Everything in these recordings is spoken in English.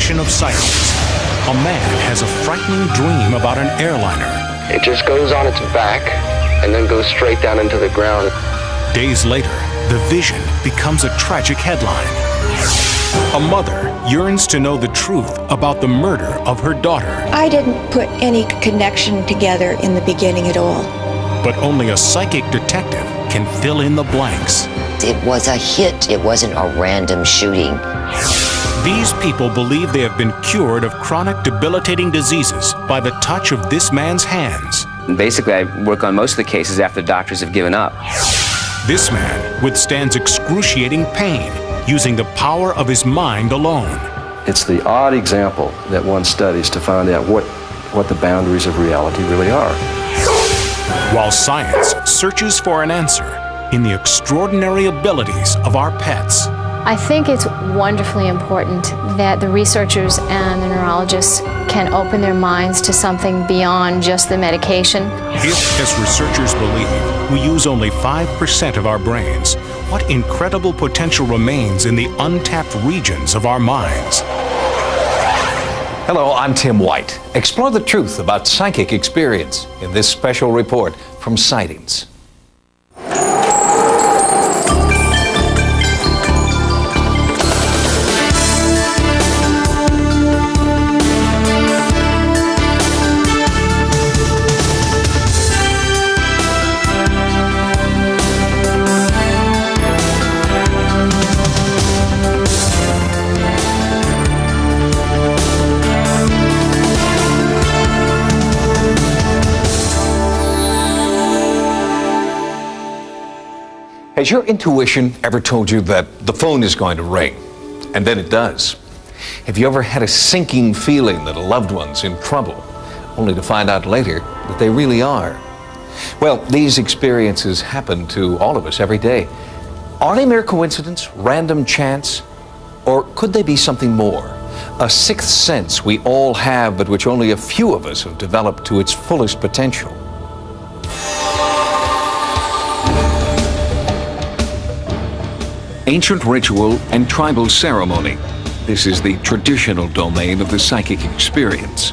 edition of Sightings. A man has a frightening dream about an airliner. It just goes on its back and then goes straight down into the ground. Days later, the vision becomes a tragic headline. A mother yearns to know the truth about the murder of her daughter. I didn't put any connection together in the beginning at all. But only a psychic detective can fill in the blanks. It was a hit. It wasn't a random shooting. These people believe they have been cured of chronic debilitating diseases by the touch of this man's hands. Basically, I work on most of the cases after doctors have given up. This man withstands excruciating pain using the power of his mind alone. It's the odd example that one studies to find out what the boundaries of reality really are. While science searches for an answer in the extraordinary abilities of our pets. I think it's wonderfully important that the researchers and the neurologists can open their minds to something beyond just the medication. If, as researchers believe, we use only 5% of our brains, what incredible potential remains in the untapped regions of our minds? Hello, I'm Tim White. Explore the truth about psychic experience in this special report from Sightings. Has your intuition ever told you that the phone is going to ring? And then it does. Have you ever had a sinking feeling that a loved one's in trouble, only to find out later that they really are? Well, these experiences happen to all of us every day. Are they mere coincidence, random chance, or could they be something more? A sixth sense we all have, but which only a few of us have developed to its fullest potential. Ancient ritual and tribal ceremony. This is the traditional domain of the psychic experience.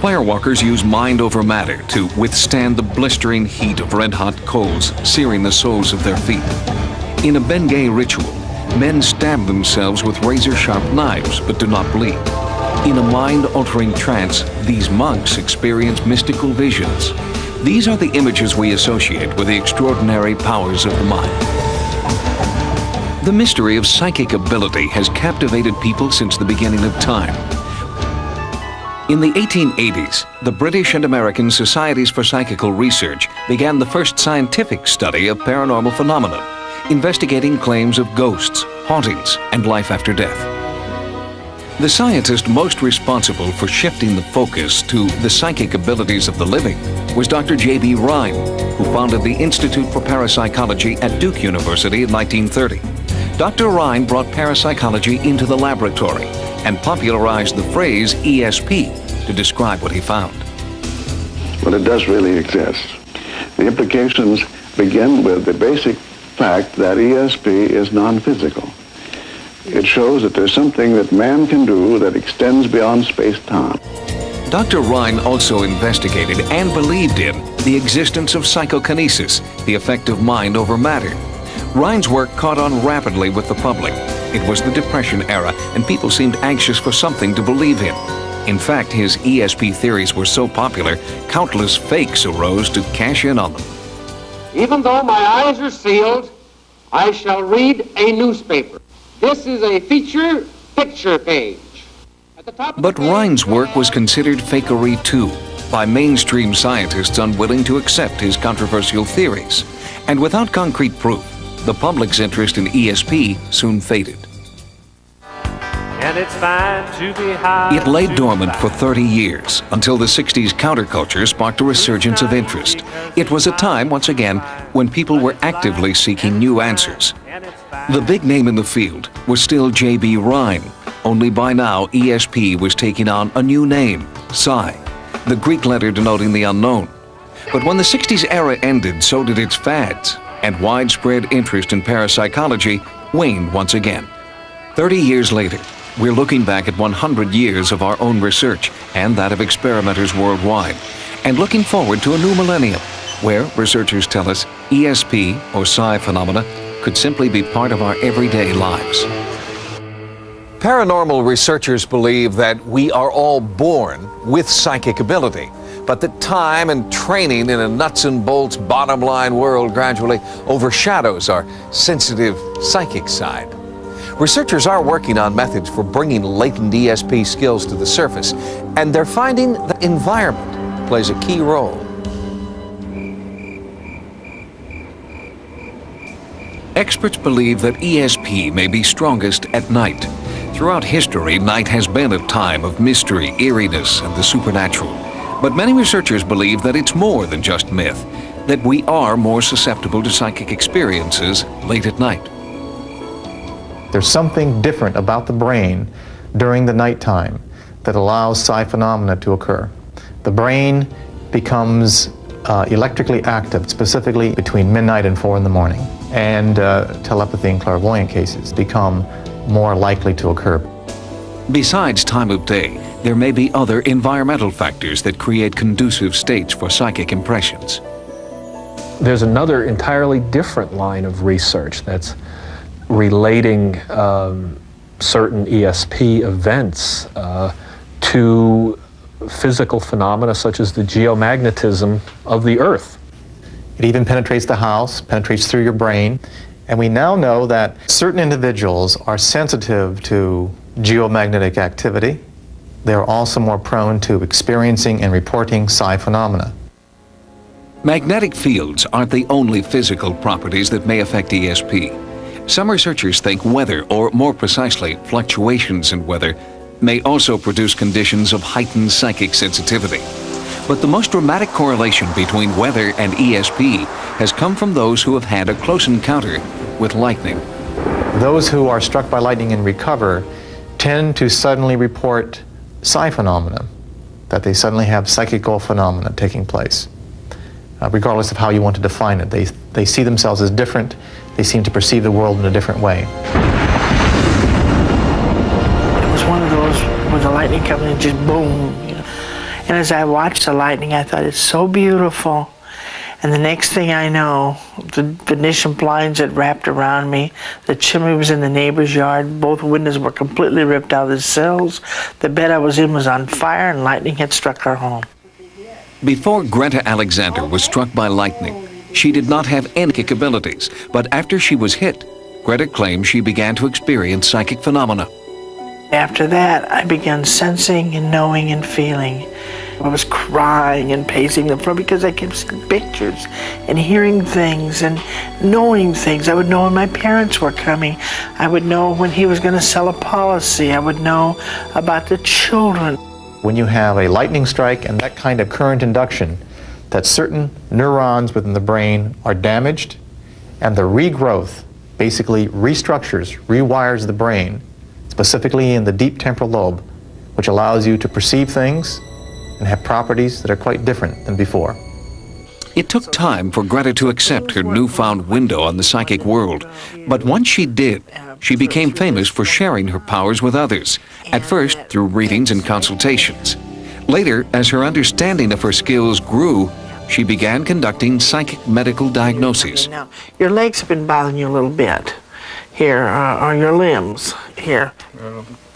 Firewalkers use mind over matter to withstand the blistering heat of red-hot coals, searing the soles of their feet. In a Bengay ritual, men stab themselves with razor-sharp knives but do not bleed. In a mind-altering trance, these monks experience mystical visions. These are the images we associate with the extraordinary powers of the mind. The mystery of psychic ability has captivated people since the beginning of time. In the 1880s, the British and American Societies for Psychical Research began the first scientific study of paranormal phenomena, investigating claims of ghosts, hauntings, and life after death. The scientist most responsible for shifting the focus to the psychic abilities of the living was Dr. J.B. Rhine, who founded the Institute for Parapsychology at Duke University in 1930. Dr. Rhine brought parapsychology into the laboratory and popularized the phrase ESP to describe what he found. Well, it does really exist. The implications begin with the basic fact that ESP is non-physical. It shows that there's something that man can do that extends beyond space-time. Dr. Rhine also investigated and believed in the existence of psychokinesis, the effect of mind over matter. Rhine's work caught on rapidly with the public. It was the Depression era, and people seemed anxious for something to believe in. In fact, his ESP theories were so popular, countless fakes arose to cash in on them. Even though my eyes are sealed, I shall read a newspaper. This is a feature picture page. At the top But Rhine's work was considered fakery too, by mainstream scientists unwilling to accept his controversial theories. And without concrete proof, the public's interest in ESP soon faded. And it's fine to be high. It lay dormant for 30 years until the 60s counterculture sparked a resurgence of interest. It was a time, once again, when people were actively seeking new answers. The big name in the field was still J.B. Rhine, only by now ESP was taking on a new name, Psi, the Greek letter denoting the unknown. But when the 60s era ended, so did its fads, and widespread interest in parapsychology waned once again. 30 years later, we're looking back at 100 years of our own research and that of experimenters worldwide, and looking forward to a new millennium, where researchers tell us ESP, or psi phenomena, could simply be part of our everyday lives. Paranormal researchers believe that we are all born with psychic ability, but that time and training in a nuts and bolts bottom line world gradually overshadows our sensitive psychic side. Researchers are working on methods for bringing latent ESP skills to the surface, and they're finding that environment plays a key role. Experts believe that ESP may be strongest at night. Throughout history, night has been a time of mystery, eeriness, and the supernatural. But many researchers believe that it's more than just myth, that we are more susceptible to psychic experiences late at night. There's something different about the brain during the nighttime that allows psi phenomena to occur. The brain becomes electrically active, specifically between midnight and 4 in the morning, and telepathy and clairvoyant cases become more likely to occur. Besides time of day, there may be other environmental factors that create conducive states for psychic impressions. There's another entirely different line of research that's relating certain ESP events to physical phenomena such as the geomagnetism of the Earth. It even penetrates the house, penetrates through your brain, and we now know that certain individuals are sensitive to geomagnetic activity. They're also more prone to experiencing and reporting psi phenomena. Magnetic fields aren't the only physical properties that may affect ESP. Some researchers think weather, or more precisely, fluctuations in weather, may also produce conditions of heightened psychic sensitivity. But the most dramatic correlation between weather and ESP has come from those who have had a close encounter with lightning. Those who are struck by lightning and recover tend to suddenly report psi phenomena, that they suddenly have psychical phenomena taking place. Regardless of how you want to define it, they see themselves as different. They seem to perceive the world in a different way. It was one of those where the lightning comes and just boom, you know. And as I watched the lightning, I thought, it's so beautiful. And the next thing I know, the Venetian blinds had wrapped around me. The chimney was in the neighbor's yard. Both windows were completely ripped out of the sills. The bed I was in was on fire, and lightning had struck our home. Before Greta Alexander was struck by lightning, she did not have any psychic abilities. But after she was hit, Greta claims she began to experience psychic phenomena. After that, I began sensing and knowing and feeling. I was crying and pacing the floor because I kept seeing pictures and hearing things and knowing things. I would know when my parents were coming. I would know when he was going to sell a policy. I would know about the children. When you have a lightning strike and that kind of current induction, that certain neurons within the brain are damaged, and the regrowth basically restructures, rewires the brain, specifically in the deep temporal lobe, which allows you to perceive things and have properties that are quite different than before. It took time for Greta to accept her newfound window on the psychic world, but once she did, she became famous for sharing her powers with others, at first through readings and consultations. Later, as her understanding of her skills grew, she began conducting psychic medical diagnoses. Now, your legs have been bothering you a little bit. Here are your limbs. Here.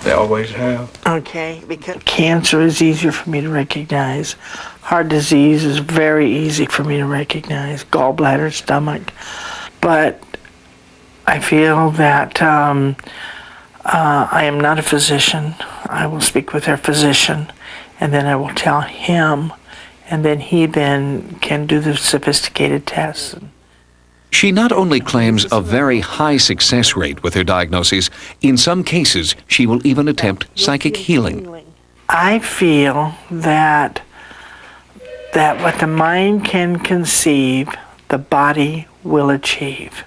They always have. Okay, because cancer is easier for me to recognize. Heart disease is very easy for me to recognize. Gallbladder, stomach. But I feel that I am not a physician. I will speak with their physician, and then I will tell him, and then he then can do the sophisticated tests. She not only claims a very high success rate with her diagnoses, in some cases she will even attempt psychic healing. I feel that what the mind can conceive, the body will achieve.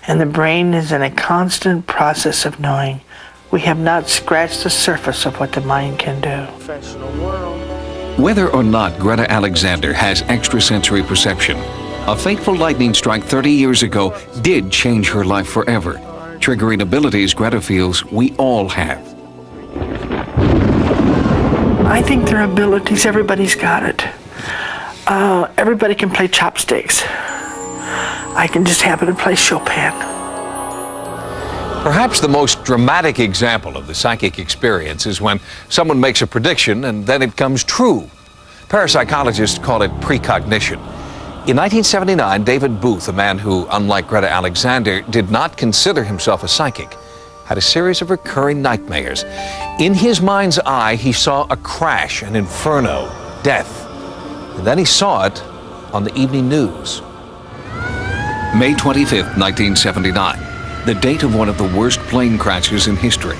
And the brain is in a constant process of knowing. We have not scratched the surface of what the mind can do. Whether or not Greta Alexander has extrasensory perception, a fateful lightning strike 30 years ago did change her life forever, triggering abilities Greta feels we all have. I think their abilities, everybody's got it. Everybody can play chopsticks. I can just happen to play Chopin. Perhaps the most dramatic example of the psychic experience is when someone makes a prediction and then it comes true. Parapsychologists call it precognition. In 1979, David Booth, a man who, unlike Greta Alexander, did not consider himself a psychic, had a series of recurring nightmares. In his mind's eye, he saw a crash, an inferno, death. And then he saw it on the evening news. May 25th, 1979, the date of one of the worst plane crashes in history.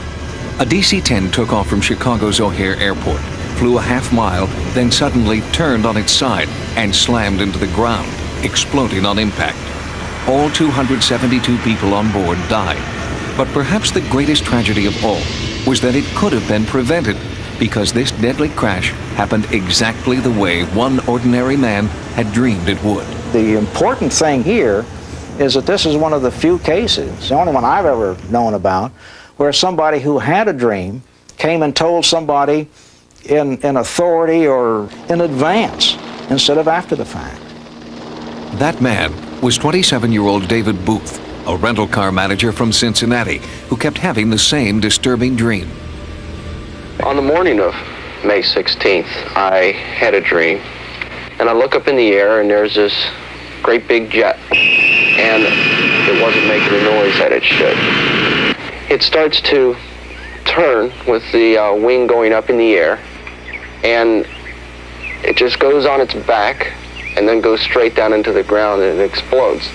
A DC-10 took off from Chicago's O'Hare Airport, flew a half mile, then suddenly turned on its side and slammed into the ground, exploding on impact. All 272 people on board died. But perhaps the greatest tragedy of all was that it could have been prevented, because this deadly crash happened exactly the way one ordinary man had dreamed it would. The important thing here is that this is one of the few cases, the only one I've ever known about, where somebody who had a dream came and told somebody in authority or in advance instead of after the fact. That man was 27-year-old David Booth, a rental car manager from Cincinnati, who kept having the same disturbing dream. On the morning of May 16th, I had a dream, and I look up in the air, and there's this great big jet, and it wasn't making the noise that it should. It starts to turn with the wing going up in the air, and it just goes on its back and then goes straight down into the ground and it explodes.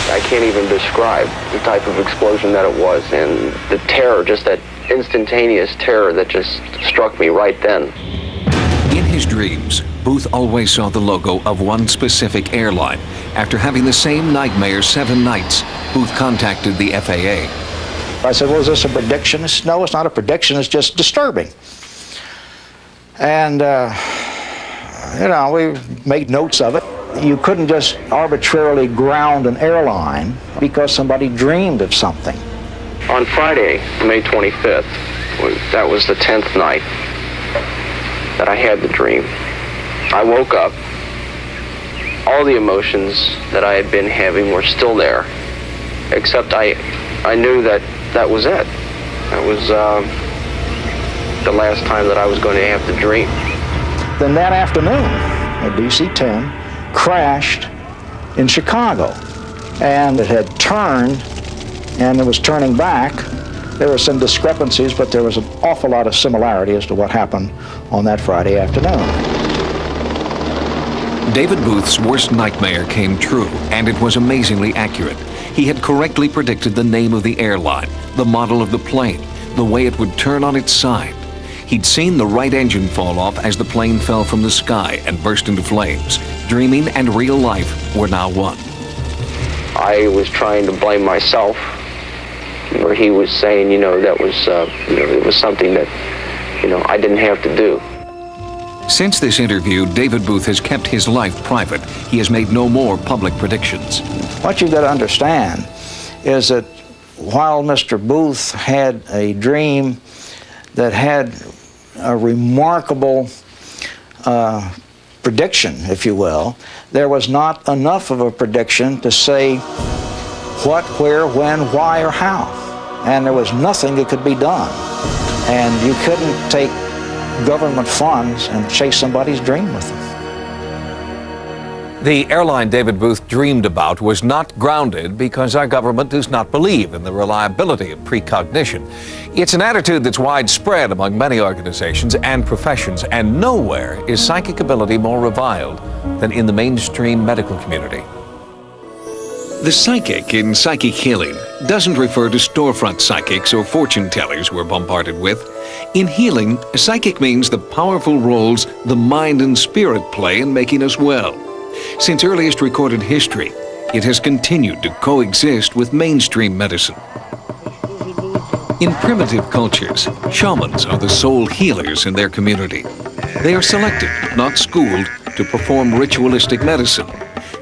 I can't even describe the type of explosion that it was, and the terror, just that instantaneous terror that just struck me right then. In his dreams, Booth always saw the logo of one specific airline. After having the same nightmare 7 nights, Booth contacted the FAA. I said, well, is this a prediction? No, it's not a prediction, it's just disturbing. And, you know, we made notes of it. You couldn't just arbitrarily ground an airline because somebody dreamed of something. On Friday, May 25th, that was the 10th night that I had the dream. I woke up. All the emotions that I had been having were still there, except I knew that that was it. That was the last time that I was going to have the dream. Then that afternoon, a DC-10 crashed in Chicago, and it had turned and it was turning back. There were some discrepancies, but there was an awful lot of similarity as to what happened on that Friday afternoon. David Booth's worst nightmare came true, and it was amazingly accurate. He had correctly predicted the name of the airline, the model of the plane, the way it would turn on its side. He'd seen the right engine fall off as the plane fell from the sky and burst into flames. Dreaming and real life were now one. I was trying to blame myself, where he was saying, that was, it was something that, I didn't have to do. Since this interview, David Booth has kept his life private. He has made no more public predictions. What you've got to understand is that while Mr. Booth had a dream that had a remarkable prediction, if you will, there was not enough of a prediction to say what, where, when, why, or how. And there was nothing that could be done. And you couldn't take government funds and chase somebody's dream with them. The airline David Booth dreamed about was not grounded because our government does not believe in the reliability of precognition. It's an attitude that's widespread among many organizations and professions, and nowhere is psychic ability more reviled than in the mainstream medical community. The psychic in psychic healing doesn't refer to storefront psychics or fortune tellers we're bombarded with. In healing, psychic means the powerful roles the mind and spirit play in making us well. Since earliest recorded history, it has continued to coexist with mainstream medicine. In primitive cultures, shamans are the sole healers in their community. They are selected, not schooled, to perform ritualistic medicine.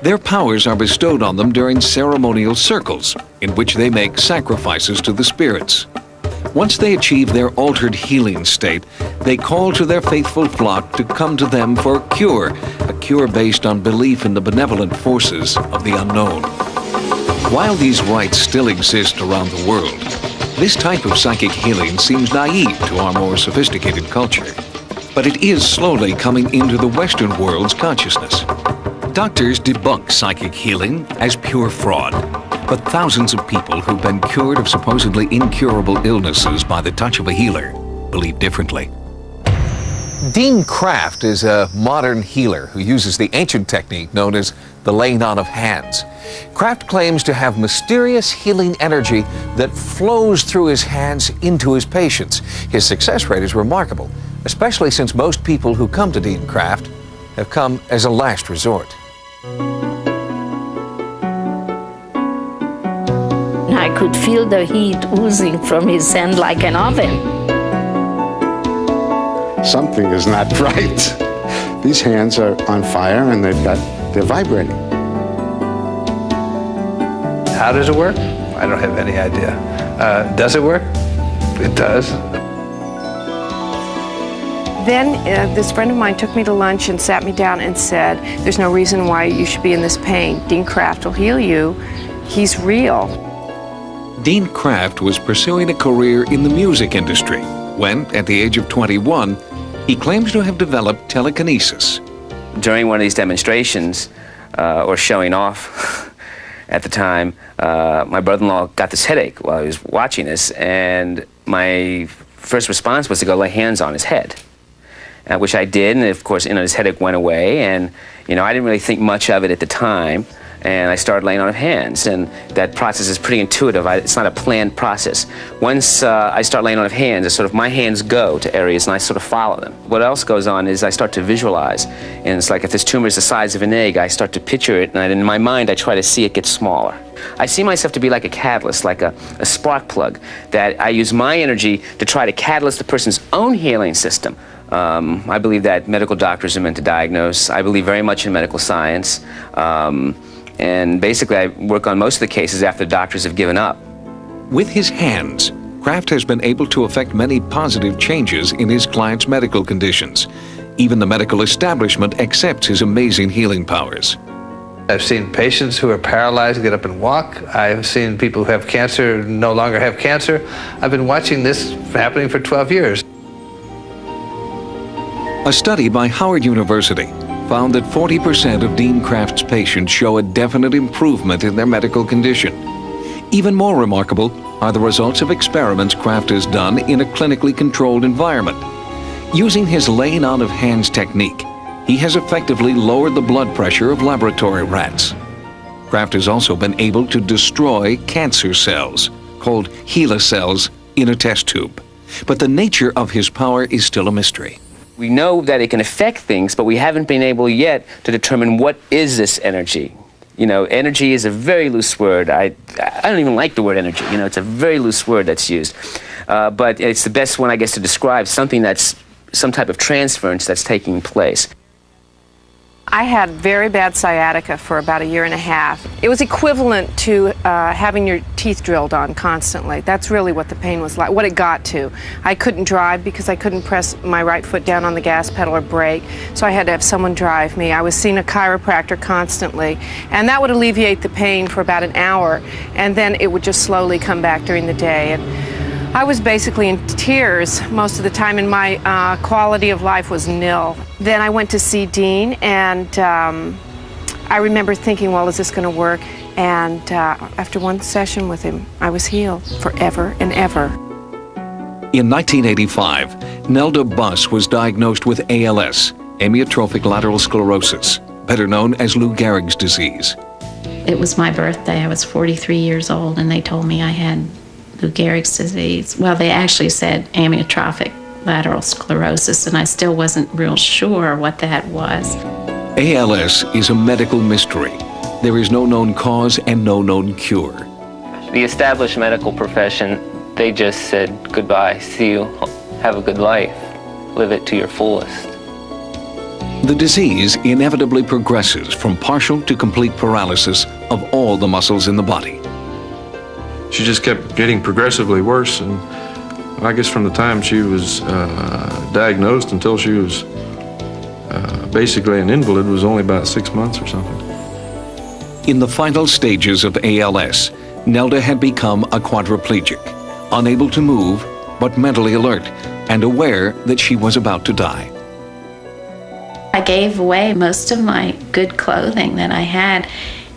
Their powers are bestowed on them during ceremonial circles, in which they make sacrifices to the spirits. Once they achieve their altered healing state, they call to their faithful flock to come to them for a cure based on belief in the benevolent forces of the unknown. While these rites still exist around the world, this type of psychic healing seems naive to our more sophisticated culture. But it is slowly coming into the Western world's consciousness. Doctors debunk psychic healing as pure fraud, but thousands of people who've been cured of supposedly incurable illnesses by the touch of a healer believe differently. Dean Kraft is a modern healer who uses the ancient technique known as the laying on of hands. Kraft claims to have mysterious healing energy that flows through his hands into his patients. His success rate is remarkable, especially since most people who come to Dean Kraft have come as a last resort. I could feel the heat oozing from his hand like an oven. Something is not right. These hands are on fire and they're vibrating. How does it work? I don't have any idea. Does it work? It does. Then this friend of mine took me to lunch and sat me down and said, there's no reason why you should be in this pain. Dean Kraft will heal you. He's real. Dean Kraft was pursuing a career in the music industry when, at the age of 21, he claims to have developed telekinesis. During one of these demonstrations, or showing off at the time, my brother-in-law got this headache while he was watching this, and my first response was to go lay hands on his head, which I did, and of course, his headache went away, and I didn't really think much of it at the time. And I started laying on of hands, and that process is pretty intuitive. It's not a planned process. Once I start laying on of hands, it's sort of my hands go to areas and I sort of follow them. What else goes on is I start to visualize, and it's like if this tumor is the size of an egg, I start to picture it, and in my mind I try to see it get smaller. I see myself to be like a catalyst, like a spark plug, that I use my energy to try to catalyst the person's own healing system. I believe that medical doctors are meant to diagnose. I believe very much in medical science. And basically, I work on most of the cases after the doctors have given up. With his hands, Kraft has been able to effect many positive changes in his clients' medical conditions. Even the medical establishment accepts his amazing healing powers. I've seen patients who are paralyzed get up and walk. I've seen people who have cancer no longer have cancer. I've been watching this happening for 12 years. A study by Howard University found that 40% of Dean Kraft's patients show a definite improvement in their medical condition. Even more remarkable are the results of experiments Kraft has done in a clinically controlled environment. Using his laying on of hands technique, he has effectively lowered the blood pressure of laboratory rats. Kraft has also been able to destroy cancer cells, called HeLa cells, in a test tube. But the nature of his power is still a mystery. We know that it can affect things, but we haven't been able yet to determine what is this energy. Energy is a very loose word. I don't even like the word energy. It's a very loose word that's used. But it's the best one, I guess, to describe something that's some type of transference that's taking place. I had very bad sciatica for about 1.5 years. It was equivalent to having your teeth drilled on constantly. That's really what the pain was like, what it got to. I couldn't drive because I couldn't press my right foot down on the gas pedal or brake, so I had to have someone drive me. I was seeing a chiropractor constantly, and that would alleviate the pain for about an hour, and then it would just slowly come back during the day. And I was basically in tears most of the time, and my quality of life was nil. Then I went to see Dean, and I remember thinking, well, is this going to work? And after one session with him, I was healed forever and ever. In 1985, Nelda Buss was diagnosed with ALS, amyotrophic lateral sclerosis, better known as Lou Gehrig's disease. It was my birthday. I was 43 years old, and they told me I had Lou Gehrig's disease. Well, they actually said amyotrophic lateral sclerosis, and I still wasn't real sure what that was. ALS is a medical mystery. There is no known cause and no known cure. The established medical profession, they just said, goodbye, see you, have a good life, live it to your fullest. The disease inevitably progresses from partial to complete paralysis of all the muscles in the body. She just kept getting progressively worse, and I guess from the time she was diagnosed until she was basically an invalid was only about 6 months or something. In the final stages of ALS, Nelda had become a quadriplegic, unable to move, but mentally alert and aware that she was about to die. I gave away most of my good clothing that I had,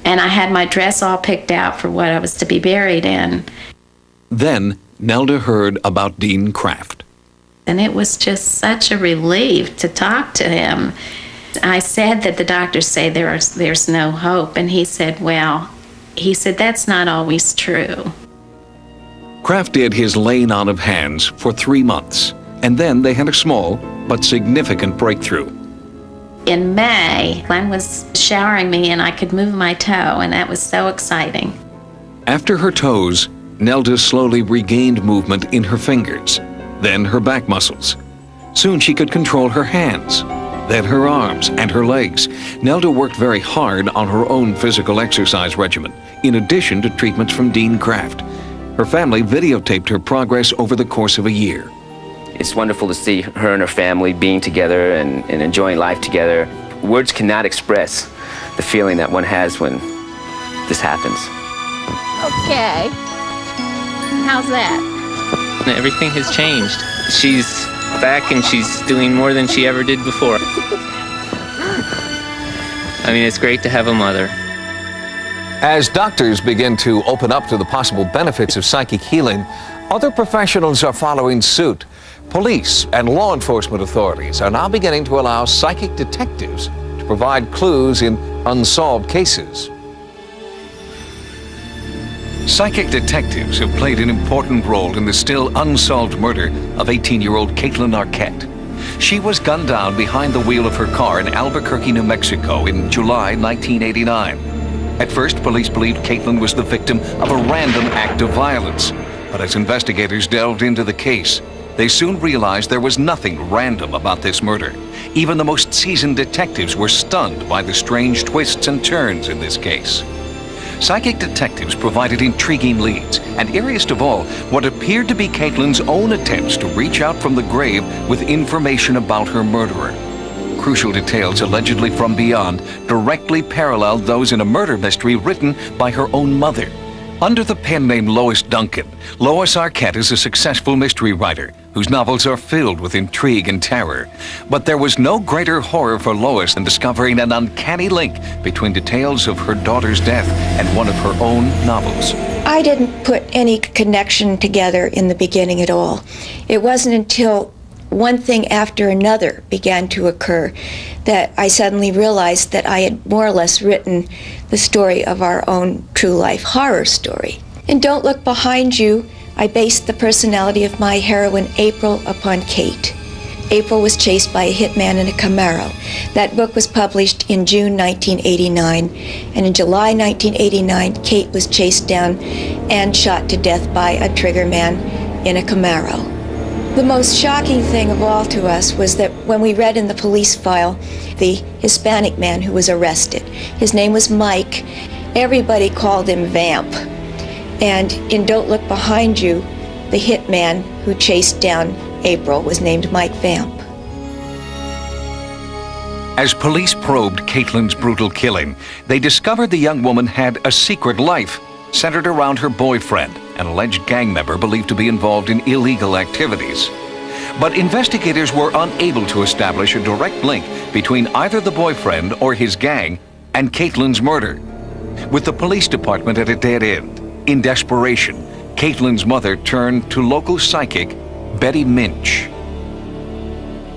and I had my dress all picked out for what I was to be buried in. Then Nelda heard about Dean Kraft. And it was just such a relief to talk to him. I said that the doctors say there's no hope, and he said, well, that's not always true. Kraft did his laying on of hands for 3 months, and then they had a small but significant breakthrough. In May, Glenn was showering me and I could move my toe, and that was so exciting. After her toes, Nelda slowly regained movement in her fingers, then her back muscles. Soon she could control her hands, then her arms and her legs. Nelda worked very hard on her own physical exercise regimen, in addition to treatments from Dean Kraft. Her family videotaped her progress over the course of a year. It's wonderful to see her and her family being together and enjoying life together. Words cannot express the feeling that one has when this happens. Okay. How's that? Everything has changed. She's back and she's doing more than she ever did before. I mean, it's great to have a mother. As doctors begin to open up to the possible benefits of psychic healing, other professionals are following suit. Police and law enforcement authorities are now beginning to allow psychic detectives to provide clues in unsolved cases. Psychic detectives have played an important role in the still unsolved murder of 18-year-old Caitlin Arquette. She was gunned down behind the wheel of her car in Albuquerque, New Mexico in July 1989. At first, police believed Caitlin was the victim of a random act of violence. But as investigators delved into the case, they soon realized there was nothing random about this murder. Even the most seasoned detectives were stunned by the strange twists and turns in this case. Psychic detectives provided intriguing leads, and eeriest of all, what appeared to be Caitlin's own attempts to reach out from the grave with information about her murderer. Crucial details allegedly from beyond directly paralleled those in a murder mystery written by her own mother. Under the pen name Lois Duncan, Lois Arquette is a successful mystery writer whose novels are filled with intrigue and terror. But there was no greater horror for Lois than discovering an uncanny link between details of her daughter's death and one of her own novels. I didn't put any connection together in the beginning at all. It wasn't until one thing after another began to occur that I suddenly realized that I had more or less written the story of our own true life horror story. In Don't Look Behind You, I based the personality of my heroine April upon Kate. April was chased by a hitman in a Camaro. That book was published in June 1989, and in July 1989, Kate was chased down and shot to death by a trigger man in a Camaro. The most shocking thing of all to us was that when we read in the police file the Hispanic man who was arrested, his name was Mike, everybody called him Vamp. And in Don't Look Behind You, the hitman who chased down April was named Mike Vamp. As police probed Caitlin's brutal killing, they discovered the young woman had a secret life centered around her boyfriend, an alleged gang member believed to be involved in illegal activities. But investigators were unable to establish a direct link between either the boyfriend or his gang and Caitlin's murder. With the police department at a dead end, in desperation, Caitlin's mother turned to local psychic Betty Minch.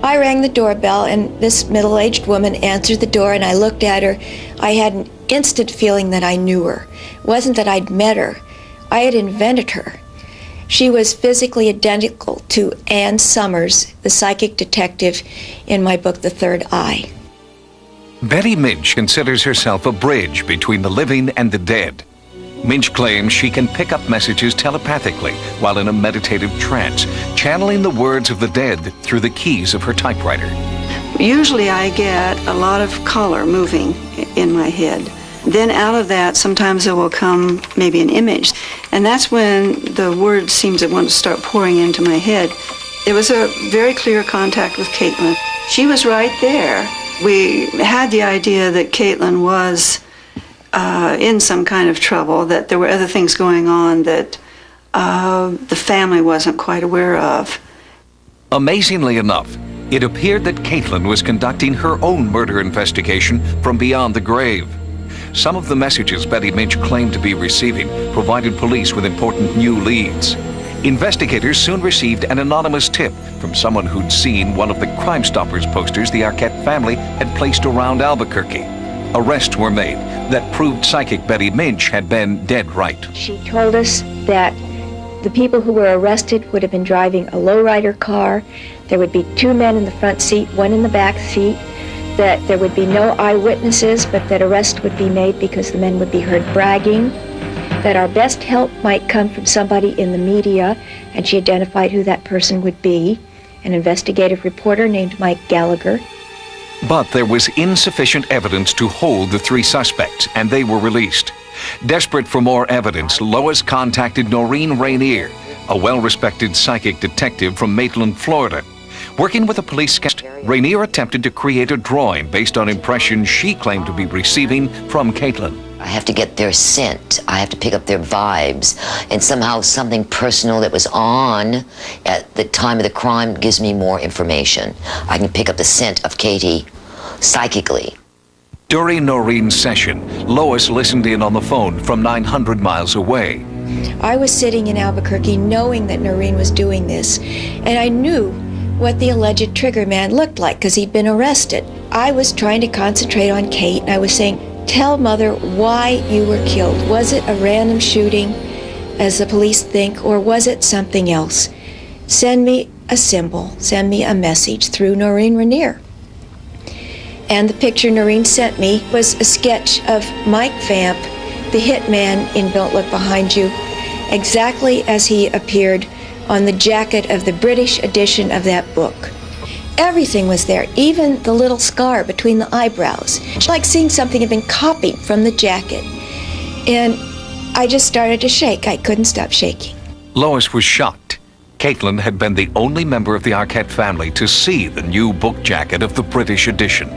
I rang the doorbell, and this middle-aged woman answered the door, and I looked at her. I had an instant feeling that I knew her. It wasn't that I'd met her. I had invented her. She was physically identical to Ann Summers, the psychic detective in my book, The Third Eye. Betty Minch considers herself a bridge between the living and the dead. Minch claims she can pick up messages telepathically while in a meditative trance, channeling the words of the dead through the keys of her typewriter. Usually I get a lot of color moving in my head. Then out of that, sometimes there will come maybe an image. And that's when the words seems to want to start pouring into my head. It was a very clear contact with Caitlin. She was right there. We had the idea that Caitlin was in some kind of trouble, that there were other things going on that the family wasn't quite aware of. Amazingly enough, it appeared that Caitlin was conducting her own murder investigation from beyond the grave. Some of the messages Betty Minch claimed to be receiving provided police with important new leads. Investigators soon received an anonymous tip from someone who'd seen one of the Crime Stoppers posters the Arquette family had placed around Albuquerque. Arrests were made that proved psychic Betty Minch had been dead right. She told us that the people who were arrested would have been driving a lowrider car. There would be 2 men in the front seat, 1 in the back seat, that there would be no eyewitnesses, but that arrest would be made because the men would be heard bragging, that our best help might come from somebody in the media, and she identified who that person would be, an investigative reporter named Mike Gallagher. But there was insufficient evidence to hold the 3 suspects, and they were released. Desperate for more evidence, Lois contacted Noreen Rainier, a well-respected psychic detective from Maitland, Florida. Working with a police guest, Rainier attempted to create a drawing based on impressions she claimed to be receiving from Caitlin. I have to get their scent. I have to pick up their vibes. And somehow something personal that was on at the time of the crime gives me more information. I can pick up the scent of Katie psychically. During Noreen's session, Lois listened in on the phone from 900 miles away. I was sitting in Albuquerque knowing that Noreen was doing this, and I knew what the alleged trigger man looked like because he'd been arrested. I was trying to concentrate on Kate, and I was saying, tell Mother why you were killed. Was it a random shooting, as the police think, or was it something else? Send me a symbol, send me a message through Noreen Rainier. And the picture Noreen sent me was a sketch of Mike Vamp, the hitman in Don't Look Behind You, exactly as he appeared on the jacket of the British edition of that book. Everything was there, even the little scar between the eyebrows. It's like seeing something had been copied from the jacket. And I just started to shake. I couldn't stop shaking. Lois was shocked. Caitlin had been the only member of the Arquette family to see the new book jacket of the British edition.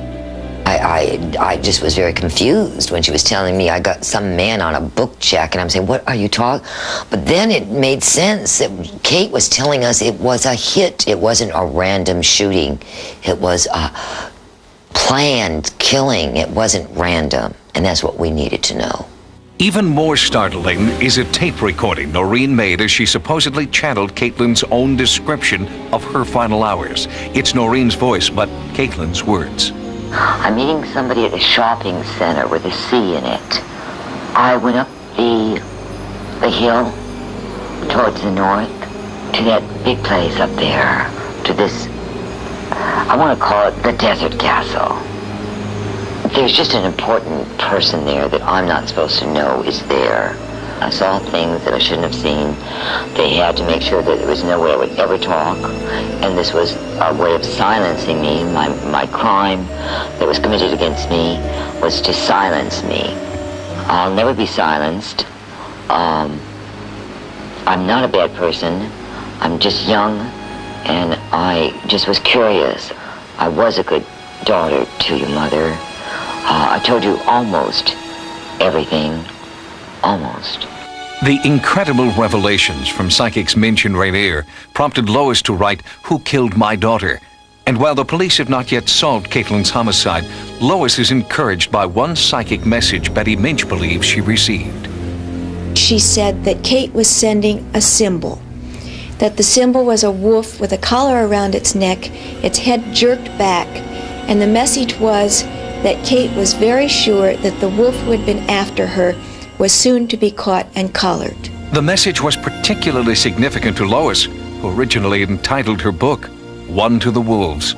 I just was very confused when she was telling me I got some man on a book jacket. I'm saying, what are you talking? But then it made sense that Kate was telling us it was a hit. It wasn't a random shooting. It was a planned killing. It wasn't random. And that's what we needed to know. Even more startling is a tape recording Noreen made as she supposedly channeled Caitlin's own description of her final hours. It's Noreen's voice, but Caitlin's words. I'm meeting somebody at a shopping center with a C in it. I went up the hill towards the north to that big place up there, to this, I want to call it the Desert Castle. There's just an important person there that I'm not supposed to know is there. I saw things that I shouldn't have seen. They had to make sure that there was no way I would ever talk. And this was a way of silencing me. My crime that was committed against me was to silence me. I'll never be silenced. I'm not a bad person. I'm just young, and I just was curious. I was a good daughter to your mother. I told you almost everything. Almost. The incredible revelations from psychics Minch and Rainier prompted Lois to write Who Killed My Daughter? And while the police have not yet solved Caitlin's homicide, Lois is encouraged by one psychic message Betty Minch believes she received. She said that Kate was sending a symbol, that the symbol was a wolf with a collar around its neck, its head jerked back, and the message was that Kate was very sure that the wolf who had been after her was soon to be caught and collared. The message was particularly significant to Lois, who originally entitled her book, One to the Wolves.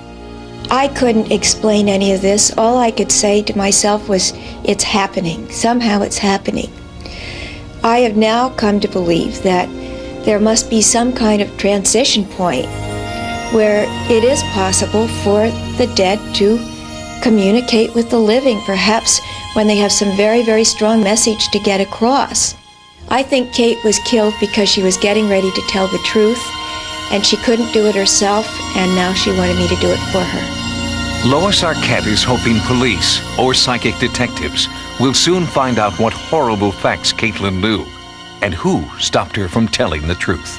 I couldn't explain any of this. All I could say to myself was, it's happening. Somehow it's happening. I have now come to believe that there must be some kind of transition point where it is possible for the dead to communicate with the living, perhaps when they have some very, very strong message to get across. I think Kate was killed because she was getting ready to tell the truth, and she couldn't do it herself, and now she wanted me to do it for her. Lois Arquette is hoping police or psychic detectives will soon find out what horrible facts Caitlin knew and who stopped her from telling the truth.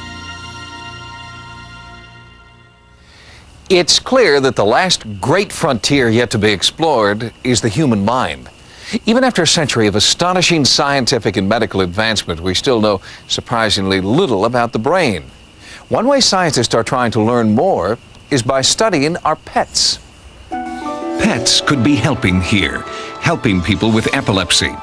It's clear that the last great frontier yet to be explored is the human mind. Even after a century of astonishing scientific and medical advancement, we still know surprisingly little about the brain. One way scientists are trying to learn more is by studying our pets. Pets could be helping here, helping people with epilepsy.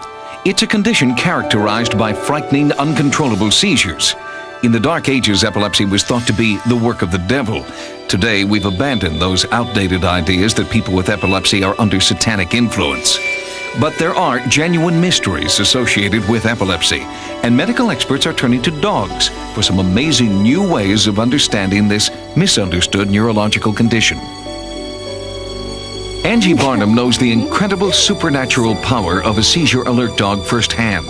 It's a condition characterized by frightening, uncontrollable seizures. In the Dark Ages, epilepsy was thought to be the work of the devil. Today, we've abandoned those outdated ideas that people with epilepsy are under satanic influence. But there are genuine mysteries associated with epilepsy, and medical experts are turning to dogs for some amazing new ways of understanding this misunderstood neurological condition. Angie Barnum knows the incredible supernatural power of a seizure alert dog firsthand.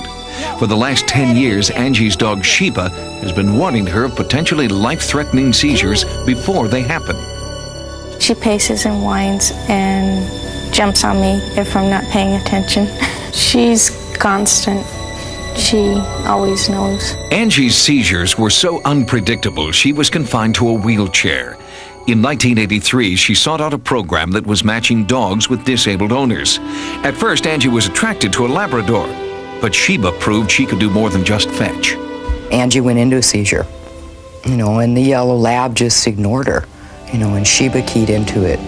For the last 10 years, Angie's dog Sheba has been warning her of potentially life-threatening seizures before they happen. She paces and whines and jumps on me if I'm not paying attention. She's constant. She always knows. Angie's seizures were so unpredictable, she was confined to a wheelchair. In 1983, she sought out a program that was matching dogs with disabled owners. At first, Angie was attracted to a Labrador, but Sheba proved she could do more than just fetch. Angie went into a seizure, and the yellow lab just ignored her, and Sheba keyed into it.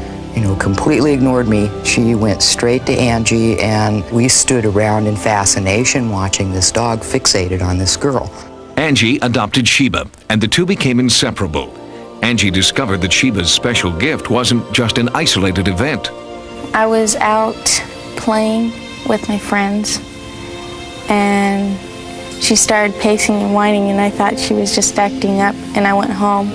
Completely ignored me. She went straight to Angie, and we stood around in fascination watching this dog fixated on this girl. Angie adopted Sheba, and the two became inseparable. Angie discovered that Sheba's special gift wasn't just an isolated event. I was out playing with my friends, and she started pacing and whining, and I thought she was just acting up, and I went home,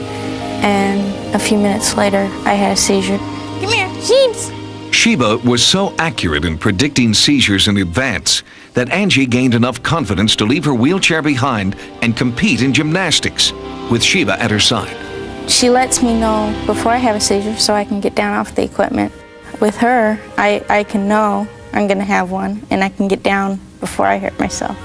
and a few minutes later, I had a seizure. Come here, Sheebs! Sheba was so accurate in predicting seizures in advance that Angie gained enough confidence to leave her wheelchair behind and compete in gymnastics, with Sheba at her side. She lets me know before I have a seizure so I can get down off the equipment. With her, I can know I'm going to have one, and I can get down before I hurt myself.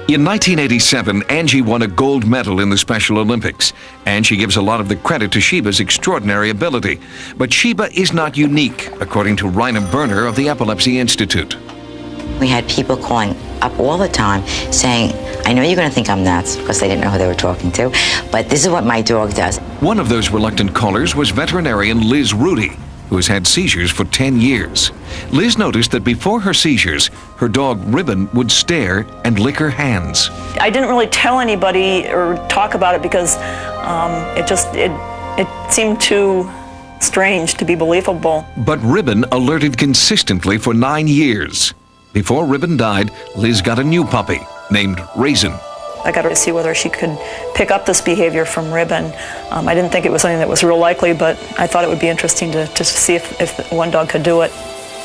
In 1987, Angie won a gold medal in the Special Olympics, and she gives a lot of the credit to Sheba's extraordinary ability. But Sheba is not unique, according to Rina Berner of the Epilepsy Institute. We had people calling up all the time saying, I know you're going to think I'm nuts, because they didn't know who they were talking to, but this is what my dog does. One of those reluctant callers was veterinarian Liz Rudy, who has had seizures for 10 years. Liz noticed that before her seizures, her dog Ribbon would stare and lick her hands. I didn't really tell anybody or talk about it because it seemed too strange to be believable. But Ribbon alerted consistently for 9 years. Before Ribbon died, Liz got a new puppy named Raisin. I got her to see whether she could pick up this behavior from Ribbon. I didn't think it was something that was real likely, but I thought it would be interesting to see if one dog could do it.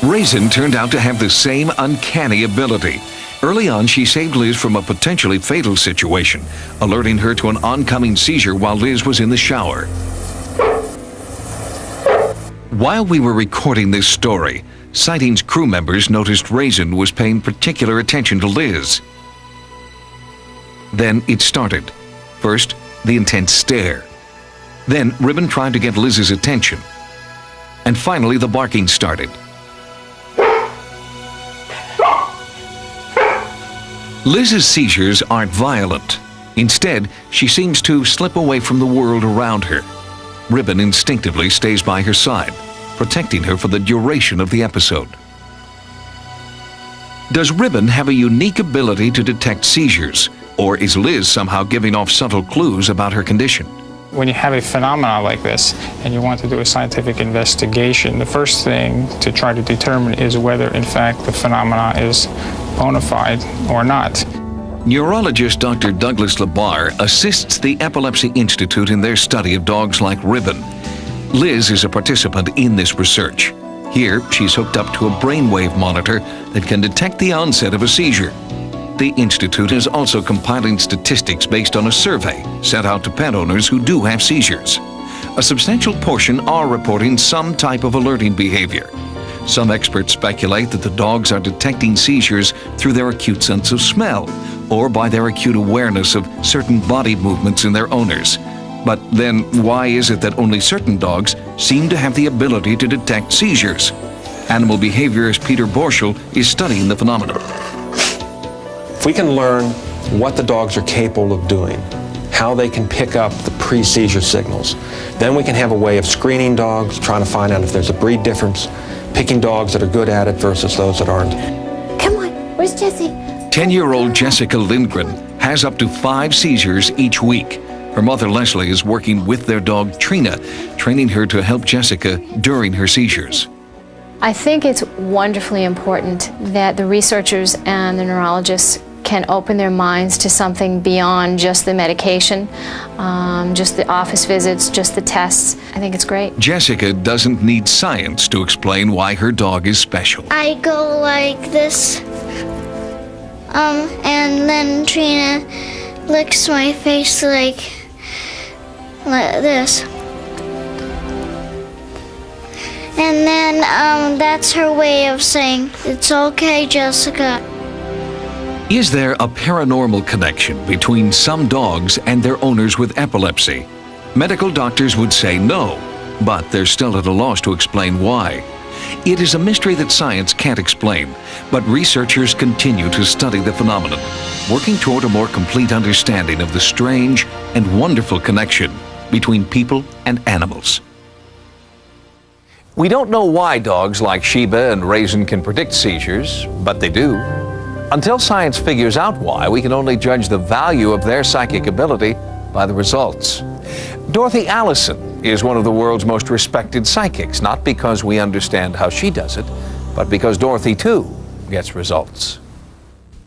Raisin turned out to have the same uncanny ability. Early on, she saved Liz from a potentially fatal situation, alerting her to an oncoming seizure while Liz was in the shower. While we were recording this story, Sightings crew members noticed Raisin was paying particular attention to Liz. Then it started. First, the intense stare. Then Ribbon tried to get Liz's attention. And finally, the barking started. Liz's seizures aren't violent. Instead, she seems to slip away from the world around her. Ribbon instinctively stays by her side, protecting her for the duration of the episode. Does Ribbon have a unique ability to detect seizures, or is Liz somehow giving off subtle clues about her condition? When you have a phenomenon like this and you want to do a scientific investigation, the first thing to try to determine is whether, in fact, the phenomena is bona fide or not. Neurologist Dr. Douglas Labar assists the Epilepsy Institute in their study of dogs like Ribbon. Liz is a participant in this research. Here, she's hooked up to a brainwave monitor that can detect the onset of a seizure. The Institute is also compiling statistics based on a survey sent out to pet owners who do have seizures. A substantial portion are reporting some type of alerting behavior. Some experts speculate that the dogs are detecting seizures through their acute sense of smell or by their acute awareness of certain body movements in their owners. But then why is it that only certain dogs seem to have the ability to detect seizures? Animal behaviorist Peter Borschel is studying the phenomenon. If we can learn what the dogs are capable of doing, how they can pick up the pre-seizure signals, then we can have a way of screening dogs, trying to find out if there's a breed difference, picking dogs that are good at it versus those that aren't. Come on, where's Jessie? 10-year-old Jessica Lindgren has up to 5 seizures each week. Her mother, Leslie, is working with their dog, Trina, training her to help Jessica during her seizures. I think it's wonderfully important that the researchers and the neurologists can open their minds to something beyond just the medication, just the office visits, just the tests. I think it's great. Jessica doesn't need science to explain why her dog is special. I go like this, and then Trina licks my face like this. And then that's her way of saying, "It's okay, Jessica." Is there a paranormal connection between some dogs and their owners with epilepsy? Medical doctors would say no, but they're still at a loss to explain why. It is a mystery that science can't explain, but researchers continue to study the phenomenon, working toward a more complete understanding of the strange and wonderful connection between people and animals. We don't know why dogs like Sheba and Raisin can predict seizures, but they do. Until science figures out why, we can only judge the value of their psychic ability by the results. Dorothy Allison is one of the world's most respected psychics, not because we understand how she does it, but because Dorothy, too, gets results.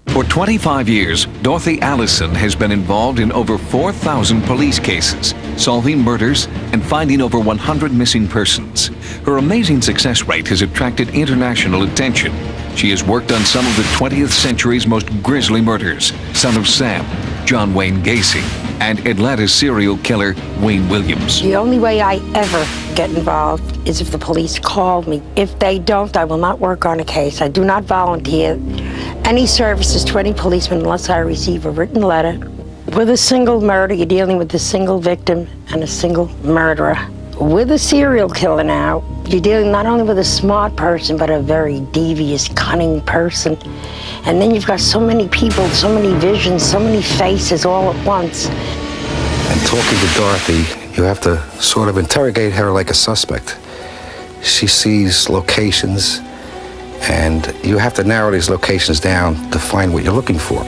For 25 years, Dorothy Allison has been involved in over 4,000 police cases, solving murders and finding over 100 missing persons. Her amazing success rate has attracted international attention. She has worked on some of the 20th century's most grisly murders: Son of Sam, John Wayne Gacy, and Atlanta's serial killer Wayne Williams. The only way I ever get involved is if the police call me. If they don't, I will not work on a case. I do not volunteer any services to any policeman unless I receive a written letter. With a single murder, you're dealing with a single victim and a single murderer. With a serial killer now, you're dealing not only with a smart person, but a very devious, cunning person. And then you've got so many people, so many visions, so many faces all at once. And talking to Dorothy, you have to sort of interrogate her like a suspect. She sees locations, and you have to narrow these locations down to find what you're looking for.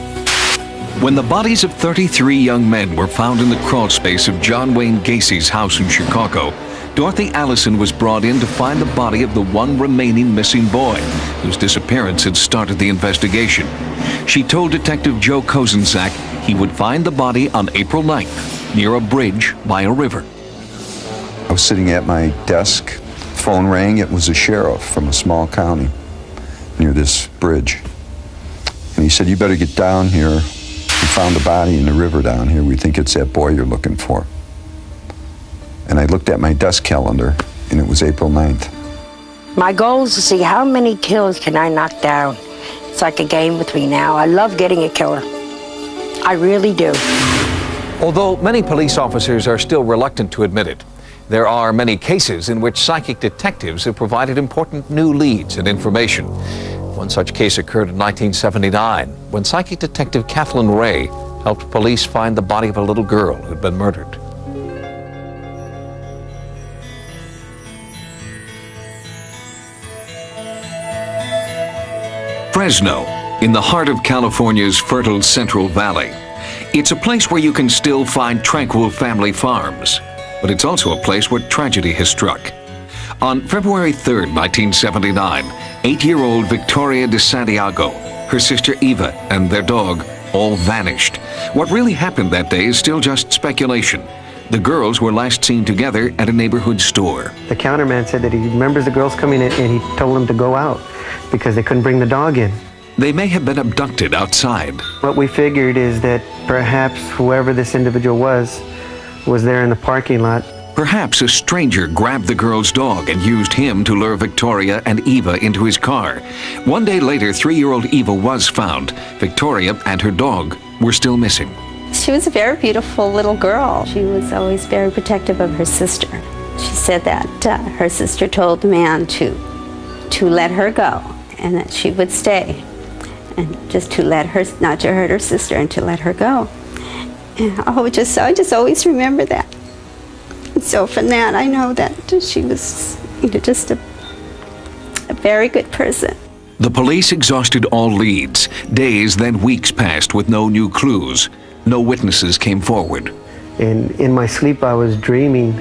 When the bodies of 33 young men were found in the crawl space of John Wayne Gacy's house in Chicago, Dorothy Allison was brought in to find the body of the one remaining missing boy, whose disappearance had started the investigation. She told Detective Joe Kozenzak he would find the body on April 9th, near a bridge by a river. I was sitting at my desk, phone rang, it was a sheriff from a small county near this bridge. And he said, "You better get down here. We found the body in the river down here. We think it's that boy you're looking for." And I looked at my desk calendar, and it was April 9th. My goal is to see how many killers can I knock down. It's like a game with me now. I love getting a killer. I really do. Although many police officers are still reluctant to admit it, there are many cases in which psychic detectives have provided important new leads and information. One such case occurred in 1979 when psychic detective Kathleen Ray helped police find the body of a little girl who'd been murdered. Fresno, in the heart of California's fertile Central Valley. It's a place where you can still find tranquil family farms, but it's also a place where tragedy has struck. On February 3rd, 1979, 8-year-old Victoria de Santiago, her sister Eva, and their dog all vanished. What really happened that day is still just speculation. The girls were last seen together at a neighborhood store. The counterman said that he remembers the girls coming in and he told them to go out because they couldn't bring the dog in. They may have been abducted outside. What we figured is that perhaps whoever this individual was there in the parking lot. Perhaps a stranger grabbed the girl's dog and used him to lure Victoria and Eva into his car. One day later, 3-year-old Eva was found. Victoria and her dog were still missing. She was a very beautiful little girl. She was always very protective of her sister. She said that her sister told the man to let her go and that she would stay, and just to let her, not to hurt her sister, and to let her go. And I just always remember that. And so from that, I know that she was, just a very good person. The police exhausted all leads. Days, then weeks passed with no new clues. No witnesses came forward. And in my sleep, I was dreaming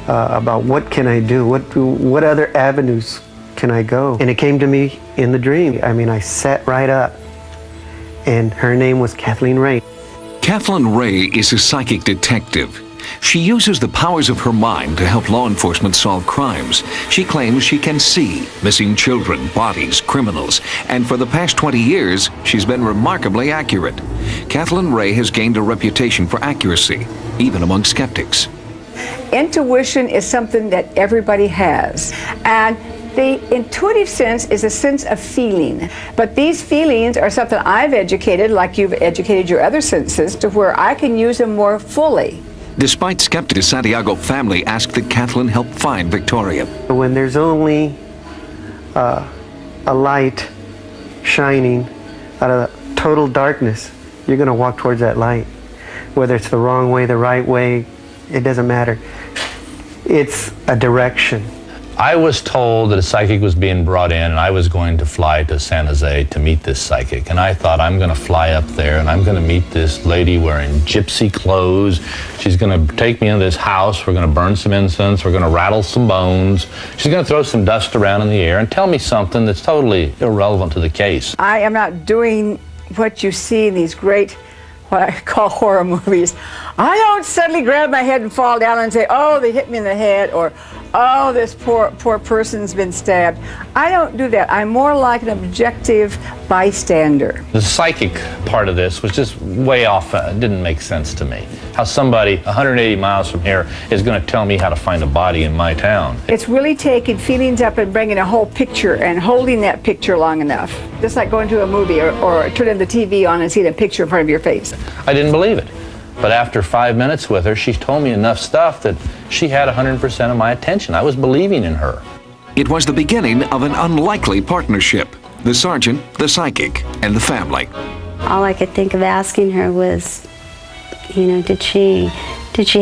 about what can I do? What other avenues can I go? And it came to me in the dream. I mean, I sat right up, and her name was Kathleen Ray. Kathleen Ray is a psychic detective. She uses the powers of her mind to help law enforcement solve crimes. She claims she can see missing children, bodies, criminals, and for the past 20 years, she's been remarkably accurate. Kathleen Ray has gained a reputation for accuracy, even among skeptics. Intuition is something that everybody has, and the intuitive sense is a sense of feeling. But these feelings are something I've educated, like you've educated your other senses, to where I can use them more fully. Despite skeptics, the Santiago family asked that Kathleen help find Victoria. When there's only a light shining out of total darkness, you're going to walk towards that light. Whether it's the wrong way, the right way, it doesn't matter. It's a direction. I was told that a psychic was being brought in and I was going to fly to San Jose to meet this psychic. And I thought, I'm going to fly up there and I'm going to meet this lady wearing gypsy clothes. She's going to take me into this house. We're going to burn some incense. We're going to rattle some bones. She's going to throw some dust around in the air and tell me something that's totally irrelevant to the case. I am not doing what you see in these great, what I call horror movies. I don't suddenly grab my head and fall down and say, oh, they hit me in the head, or oh, this poor person's been stabbed. I don't do that. I'm more like an objective bystander. The psychic part of this was just way off. It didn't make sense to me. How somebody 180 miles from here is going to tell me how to find a body in my town. It's really taking feelings up and bringing a whole picture and holding that picture long enough. Just like going to a movie or turning the TV on and seeing a picture in front of your face. I didn't believe it. But after 5 minutes with her, she told me enough stuff that she had 100% of my attention. I was believing in her. It was the beginning of an unlikely partnership. The sergeant, the psychic, and the family. All I could think of asking her was, did she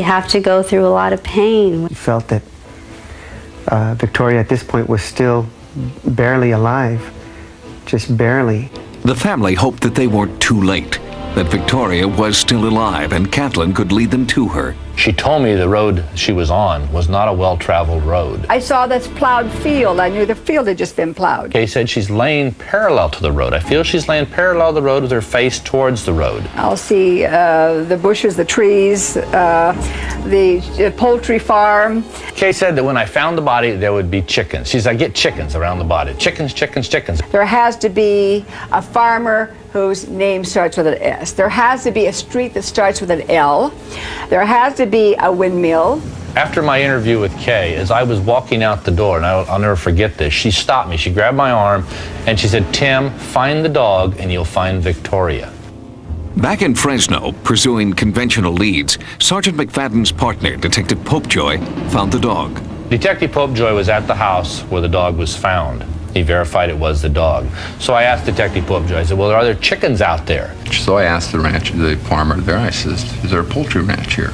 have to go through a lot of pain? I felt that Victoria at this point was still barely alive, just barely. The family hoped that they weren't too late, that Victoria was still alive and Kathleen could lead them to her. She told me the road she was on was not a well-traveled road. I saw this plowed field. I knew the field had just been plowed. Kay said she's laying parallel to the road. I feel she's laying parallel to the road with her face towards the road. I'll see the bushes, the trees, the poultry farm. Kay said that when I found the body, there would be chickens. She said, I get chickens around the body. Chickens, chickens, chickens. There has to be a farmer whose name starts with an S. There has to be a street that starts with an L. There has to be a windmill. After my interview with Kay, as I was walking out the door, and I'll never forget this, she stopped me. She grabbed my arm and she said, Tim, find the dog and you'll find Victoria. Back in Fresno, pursuing conventional leads, Sergeant McFadden's partner, Detective Popejoy, found the dog. Detective Popejoy was at the house where the dog was found. He verified it was the dog. So I asked Detective Popejoy, I said, well, are there chickens out there? So I asked the farmer there, I says, is there a poultry ranch here?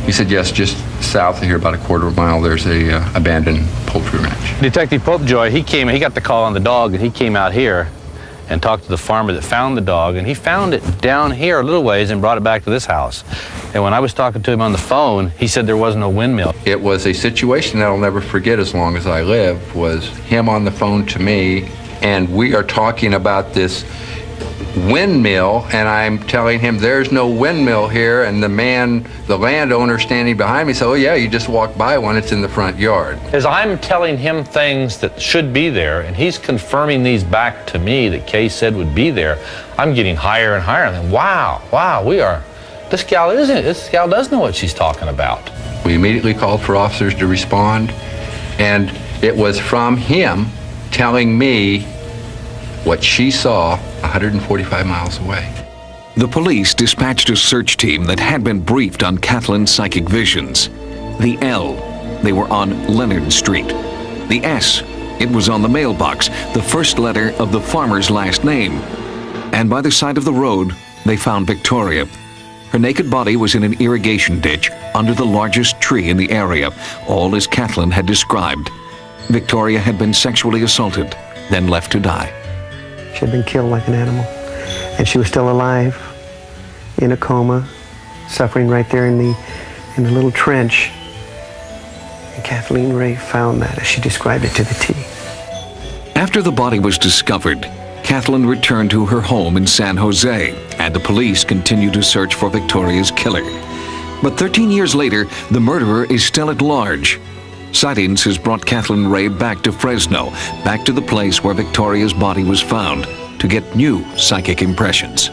He said, yes, just south of here, about a quarter of a mile, there's a abandoned poultry ranch. Detective Popejoy, he got the call on the dog, and he came out here and talked to the farmer that found the dog, and he found it down here a little ways and brought it back to this house. And when I was talking to him on the phone, he said there wasn't a windmill. It was a situation that I'll never forget as long as I live, was him on the phone to me, and we are talking about this windmill, and I'm telling him there's no windmill here, and the landowner standing behind me said, oh yeah, you just walk by one, it's in the front yard. As I'm telling him things that should be there, and he's confirming these back to me that Kay said would be there, I'm getting higher and higher. I'm thinking, wow, this gal does know what she's talking about. We immediately called for officers to respond, and it was from him telling me what she saw 145 miles away. The police dispatched a search team that had been briefed on Kathleen's psychic visions. The L, they were on Leonard Street. The S, it was on the mailbox, the first letter of the farmer's last name. And by the side of the road, they found Victoria. Her naked body was in an irrigation ditch under the largest tree in the area, all as Kathleen had described. Victoria had been sexually assaulted, then left to die. She had been killed like an animal, and she was still alive, in a coma, suffering right there in the little trench. And Kathleen Ray found that as she described it to the T. After the body was discovered, Kathleen returned to her home in San Jose, and the police continued to search for Victoria's killer. But 13 years later, the murderer is still at large. Sightings has brought Kathleen Ray back to Fresno, back to the place where Victoria's body was found, to get new psychic impressions.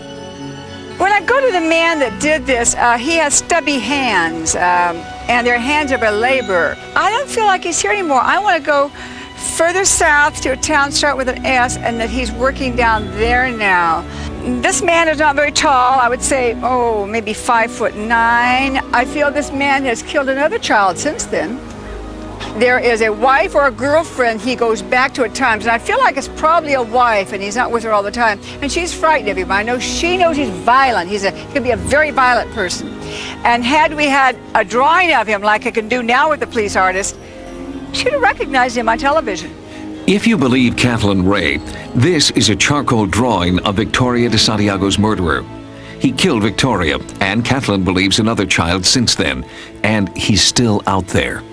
When I go to the man that did this, he has stubby hands, and their hands are of a laborer. I don't feel like he's here anymore. I want to go further south to a town start with an S, and that he's working down there now. This man is not very tall. I would say, maybe 5'9". I feel this man has killed another child since then. There is a wife or a girlfriend he goes back to at times, and I feel like it's probably a wife, and he's not with her all the time. And she's frightened of him. I know she knows he's violent. He could be a very violent person. And had we had a drawing of him like I can do now with the police artist, she'd have recognized him on television. If you believe Kathleen Ray, this is a charcoal drawing of Victoria de Santiago's murderer. He killed Victoria, and Kathleen believes another child since then, and he's still out there.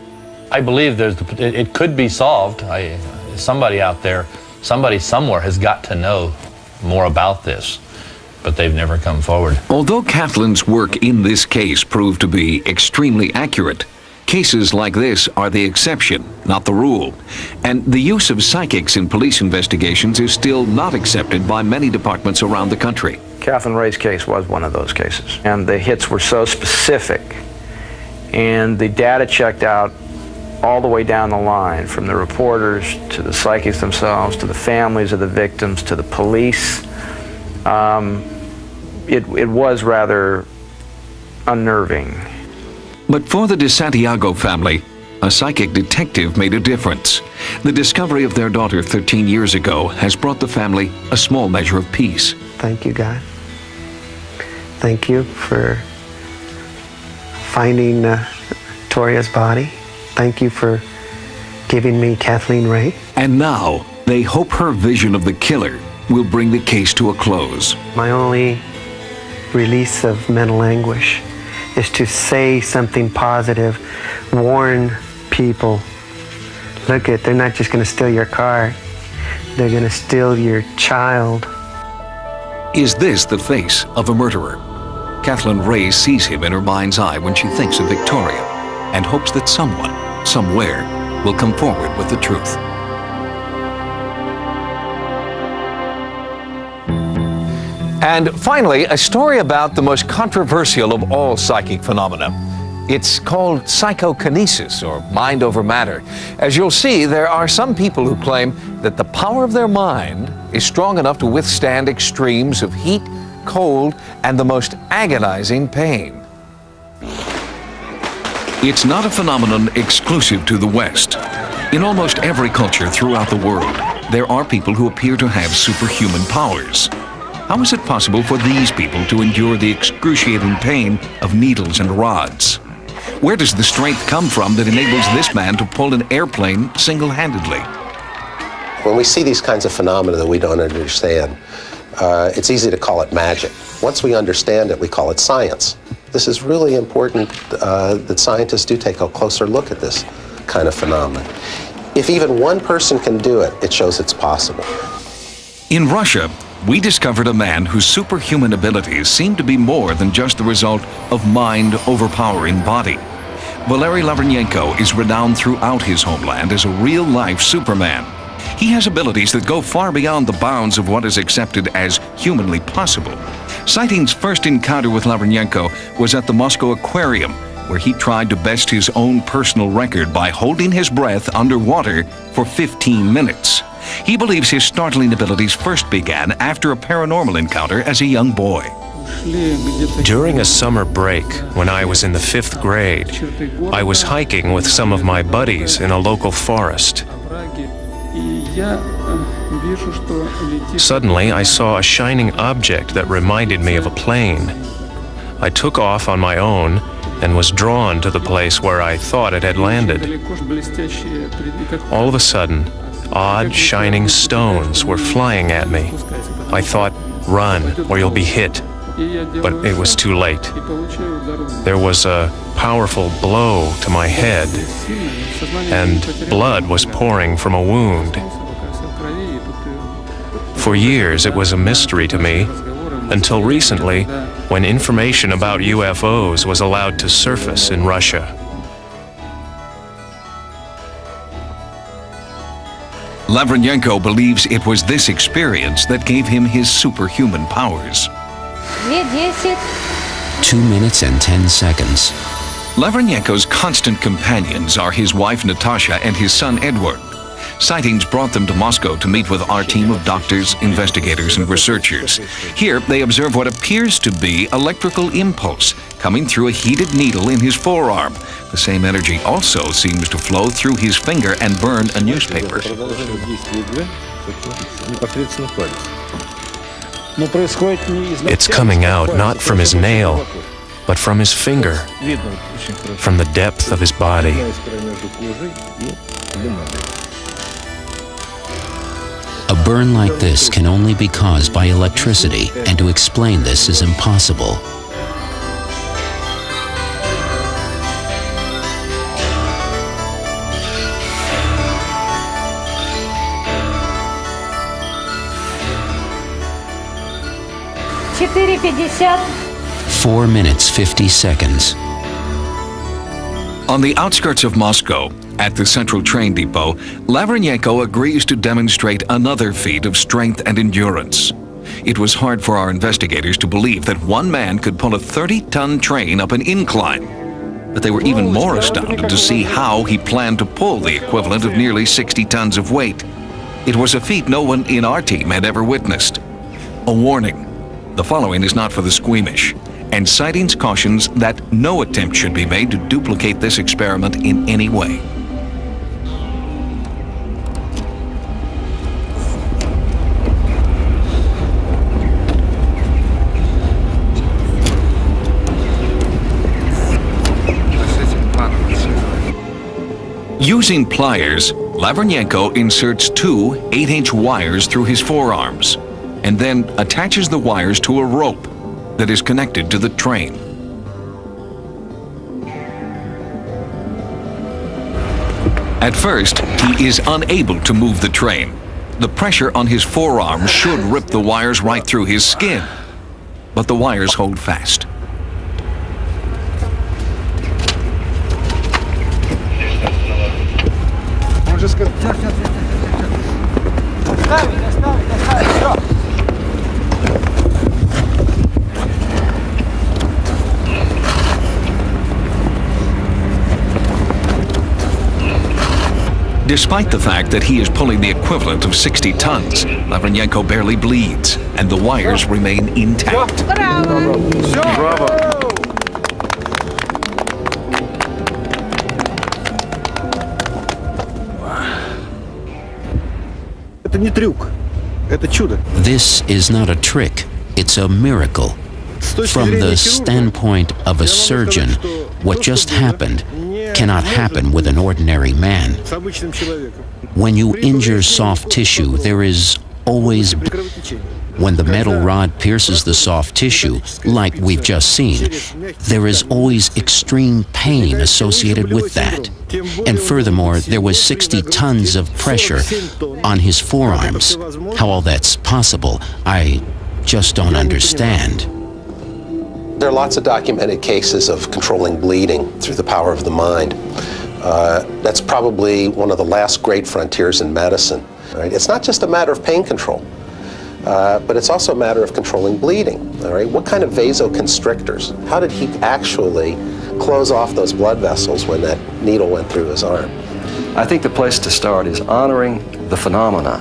I believe it could be solved. Somebody out there, somebody somewhere has got to know more about this, but they've never come forward. Although Kathleen's work in this case proved to be extremely accurate, cases like this are the exception, not the rule. And the use of psychics in police investigations is still not accepted by many departments around the country. Kathleen Ray's case was one of those cases, and the hits were so specific, and the data checked out all the way down the line, from the reporters to the psychics themselves, to the families of the victims, to the police. It was rather unnerving. But for the de Santiago family, a psychic detective made a difference. The discovery of their daughter 13 years ago has brought the family a small measure of peace. Thank you, God. Thank you for finding Victoria's body. Thank you for giving me Kathleen Ray. And now, they hope her vision of the killer will bring the case to a close. My only release of mental anguish is to say something positive, warn people. Look, they're not just going to steal your car, they're going to steal your child. Is this the face of a murderer? Kathleen Ray sees him in her mind's eye when she thinks of Victoria, and hopes that someone, somewhere, will come forward with the truth. And finally, a story about the most controversial of all psychic phenomena. It's called psychokinesis, or mind over matter. As you'll see, there are some people who claim that the power of their mind is strong enough to withstand extremes of heat, cold, and the most agonizing pain. It's not a phenomenon exclusive to the West. In almost every culture throughout the world, there are people who appear to have superhuman powers. How is it possible for these people to endure the excruciating pain of needles and rods? Where does the strength come from that enables this man to pull an airplane single-handedly? When we see these kinds of phenomena that we don't understand, it's easy to call it magic. Once we understand it, we call it science. This is really important that scientists do take a closer look at this kind of phenomenon. If even one person can do it, it shows it's possible. In Russia, we discovered a man whose superhuman abilities seemed to be more than just the result of mind overpowering body. Valery Lavrenyenko is renowned throughout his homeland as a real-life Superman. He has abilities that go far beyond the bounds of what is accepted as humanly possible. Sightings' first encounter with Lavrenyenko was at the Moscow Aquarium, where he tried to best his own personal record by holding his breath underwater for 15 minutes. He believes his startling abilities first began after a paranormal encounter as a young boy. During a summer break, when I was in the 5th grade, I was hiking with some of my buddies in a local forest. Suddenly, I saw a shining object that reminded me of a plane. I took off on my own and was drawn to the place where I thought it had landed. All of a sudden, odd, shining stones were flying at me. I thought, run, or you'll be hit. But it was too late. There was a powerful blow to my head, and blood was pouring from a wound. For years, it was a mystery to me, until recently, when information about UFOs was allowed to surface in Russia. Lavrenyenko believes it was this experience that gave him his superhuman powers. 2 minutes and 10 seconds. Lavrenyenko's constant companions are his wife Natasha and his son Edward. Sightings brought them to Moscow to meet with our team of doctors, investigators, and researchers. Here, they observe what appears to be electrical impulse coming through a heated needle in his forearm. The same energy also seems to flow through his finger and burn a newspaper. It's coming out not from his nail, but from his finger, from the depth of his body. A burn like this can only be caused by electricity, and to explain this is impossible. Four minutes, 50 seconds. On the outskirts of Moscow, at the central train depot, Lavrenyenko agrees to demonstrate another feat of strength and endurance. It was hard for our investigators to believe that one man could pull a 30-ton train up an incline. But they were even more astounded to see how he planned to pull the equivalent of nearly 60 tons of weight. It was a feat no one in our team had ever witnessed. A warning: the following is not for the squeamish, and Sightings cautions that no attempt should be made to duplicate this experiment in any way. Using pliers, Lavrenyenko inserts two 8-inch wires through his forearms, and then attaches the wires to a rope that is connected to the train. At first, he is unable to move the train. The pressure on his forearm should rip the wires right through his skin, but the wires hold fast. Despite the fact that he is pulling the equivalent of 60 tons, Lavrenyenko barely bleeds, and the wires remain intact. Bravo. This is not a trick, it's a miracle. From the standpoint of a surgeon, what just happened cannot happen with an ordinary man. When you injure soft tissue, there is always, when the metal rod pierces the soft tissue, like we've just seen, there is always extreme pain associated with that. And furthermore, there was 60 tons of pressure on his forearms. How all that's possible, I just don't understand. There are lots of documented cases of controlling bleeding through the power of the mind. That's probably one of the last great frontiers in medicine. Right? It's not just a matter of pain control, but it's also a matter of controlling bleeding. All right? What kind of vasoconstrictors? How did he actually close off those blood vessels when that needle went through his arm? I think the place to start is honoring the phenomena.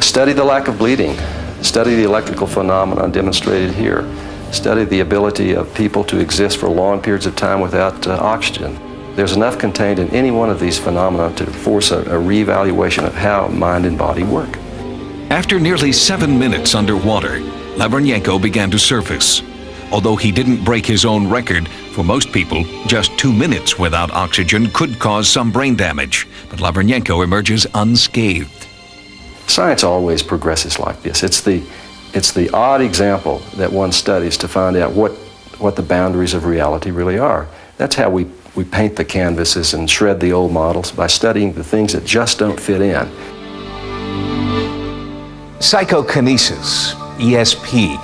Study the lack of bleeding. Study the electrical phenomena demonstrated here. Study the ability of people to exist for long periods of time without oxygen. There's enough contained in any one of these phenomena to force a reevaluation of how mind and body work. After nearly 7 minutes underwater, Lavernyenko began to surface. Although he didn't break his own record, for most people, just 2 minutes without oxygen could cause some brain damage. But Lavernyenko emerges unscathed. Science always progresses like this. It's the odd example that one studies to find out what the boundaries of reality really are. That's how we paint the canvases and shred the old models, by studying the things that just don't fit in. Psychokinesis, ESP,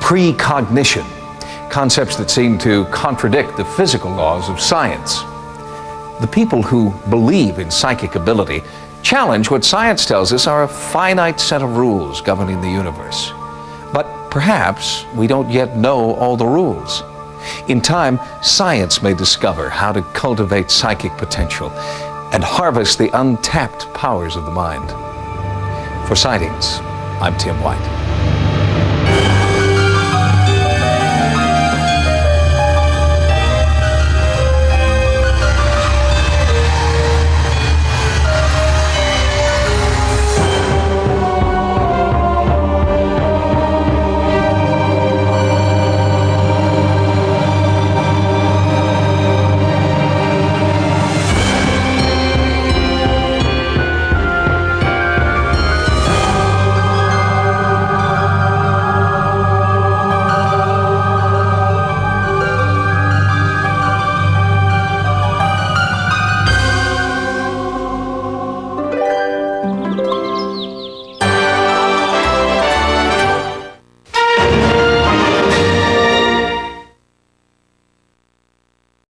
precognition, concepts that seem to contradict the physical laws of science. The people who believe in psychic ability challenge what science tells us are a finite set of rules governing the universe. But perhaps we don't yet know all the rules. In time, science may discover how to cultivate psychic potential and harvest the untapped powers of the mind. For Sightings, I'm Tim White.